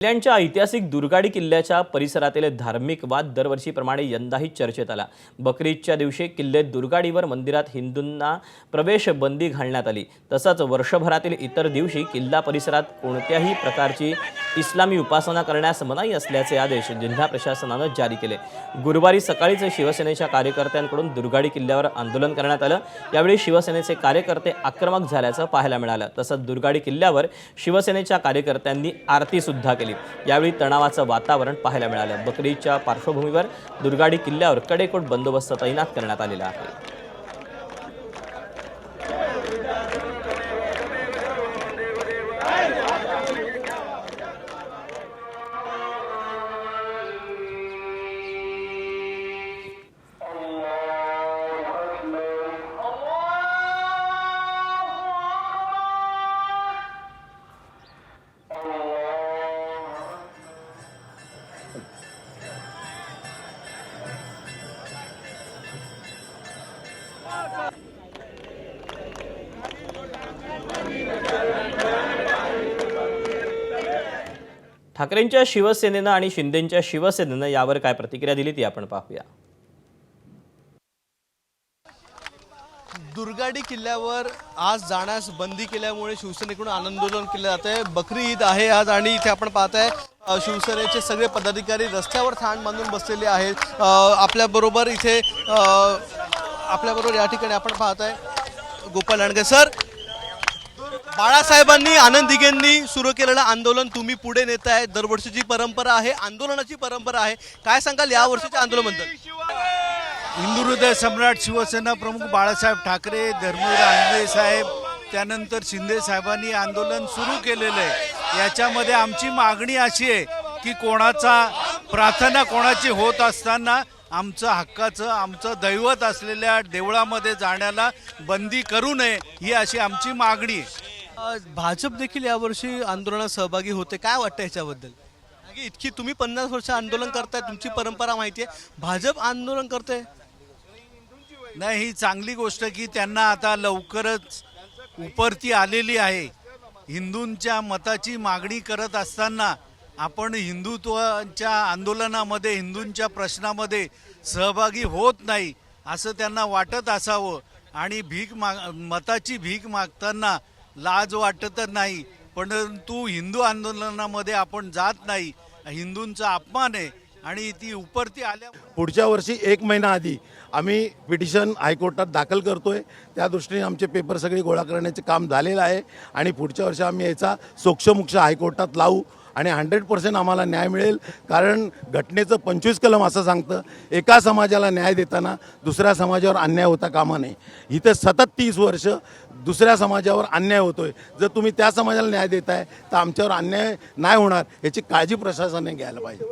किल्ल्यांच्या ऐतिहासिक दुर्गाडी किल्ल्याच्या परिसरातील धार्मिक वाद दरवर्षीप्रमाणे यंदाही चर्चेत आला। बकरी ईदच्या दिवशी किल्ले दुर्गाडीवर मंदिरात हिंदूंना प्रवेश बंदी घालण्यात आली। तसंच वर्षभरातील इतर दिवशी किल्ला परिसरात कोणत्याही प्रकारची इस्लामी उपासना करण्यास मनाई असल्याचे आदेश जिल्हा प्रशासनाने जारी केले। गुरुवारी सकाळीच शिवसेनेच्या कार्यकर्त्यांकडून दुर्गाडी किल्ल्यावर आंदोलन करण्यात आलं। यावेळी शिवसेनेचे कार्यकर्ते आक्रमक झाल्याचं पाहायला मिळालं। तसंच दुर्गाडी किल्ल्यावर शिवसेनेच्या कार्यकर्त्यांनी आरती सुद्धा केली। यावेळी तणावाचं वातावरण पाहायला मिळालं। बकरी ईदच्या पार्श्वभूमीवर दुर्गाडी किल्ल्यावर कडेकोट बंदोबस्त तैनात करण्यात आलेला आहे। ठाकरेंच्या शिवसेनेनं आणि शिंदेंच्या शिवसेनेनं यावर काय प्रतिक्रिया दिली ती आपण पाहूया। दुर्गाडी किल्ल्यावर आज जाण्यास बंदी केल्यामुळे शिवसेनेकडून आंदोलन केले जाते। बकरी ईद आहे आज आणि इथे आपण पाहताय शिवसेनेचे सगळे पदाधिकारी रस्त्यावर ठाण बांधून बसलेले आहेत। आपल्याबरोबर इथे आपल्याबरोबर या ठिकाणी आपण पाहताय गोपाल लांडगे सर, बाळासाहेबांनी आनंद दिघेंनी सुरू केलेलं आंदोलन तुम्ही पुढे नेताय। दरवर्षीची परंपरा आहे, आंदोलनाची परंपरा आहे, काय सांगाल या वर्षीच्या आंदोलनाबद्दल? हिंदू हृदय सम्राट शिवसेना प्रमुख बाळासाहेब ठाकरे, धर्मवीर आंबे साहेब, त्यानंतर शिंदे साहेबांनी आंदोलन सुरू केलेलं आहे। याच्यामध्ये आमची मागणी अशी आहे की कोणाचा प्रार्थना कोणाची होत असताना आमचं हक्काचं आमचं दैवत असलेल्या देवळामध्ये जाण्याला बंदी करू नये, ही अशी आमची मागणी आहे। भाजप देखील यावर्षी आंदोलनात सहभागी होते, काय वाटतं याच्याबद्दल? इतकी तुम्ही 50 वर्ष आंदोलन करताय, तुमची परंपरा माहिती आहे, भाजप आंदोलन करते नाही, ही चांगली गोष्ट की त्यांना आता लवकरच उपरती आलेली आहे। हिंदूंच्या मताची मागणी करत असताना आपण हिंदुत्वाच्या आंदोलनामध्ये हिंदूंच्या प्रश्नामध्ये सहभागी होत नाही असं त्यांना वाटत असावं आणि मताची भीक मागताना लाज वाटत नाही, परंतु हिंदू आंदोलनामध्ये आपण जात नाही, हिंदूंचा अपमान आहे आणि ती उपरती आल्या। पुढच्या वर्षी 1 महिना आधी आम्ही पिटिशन हायकोर्टात दाखल करतोय। त्या दृष्टीने आमचे पेपर सगळे गोळा करण्याचे काम झालेलं आहे आणि पुढच्या वर्षी आम्ही याचा सोक्षमोक्ष हायकोर्टात लावू आणि 100% आम्हाला न्याय मिळेल। कारण घटनेचं 25 कलम असं सांगतं, एका समाजाला न्याय देताना दुसऱ्या समाजावर अन्याय होता कामा नये। इथं सतत 30 वर्ष दुसऱ्या समाजावर अन्याय होतोय। जर तुम्ही त्या समाजाला न्याय देताय तर आमच्यावर अन्याय नाही होणार याची काळजी प्रशासनाने घ्यायला पाहिजे।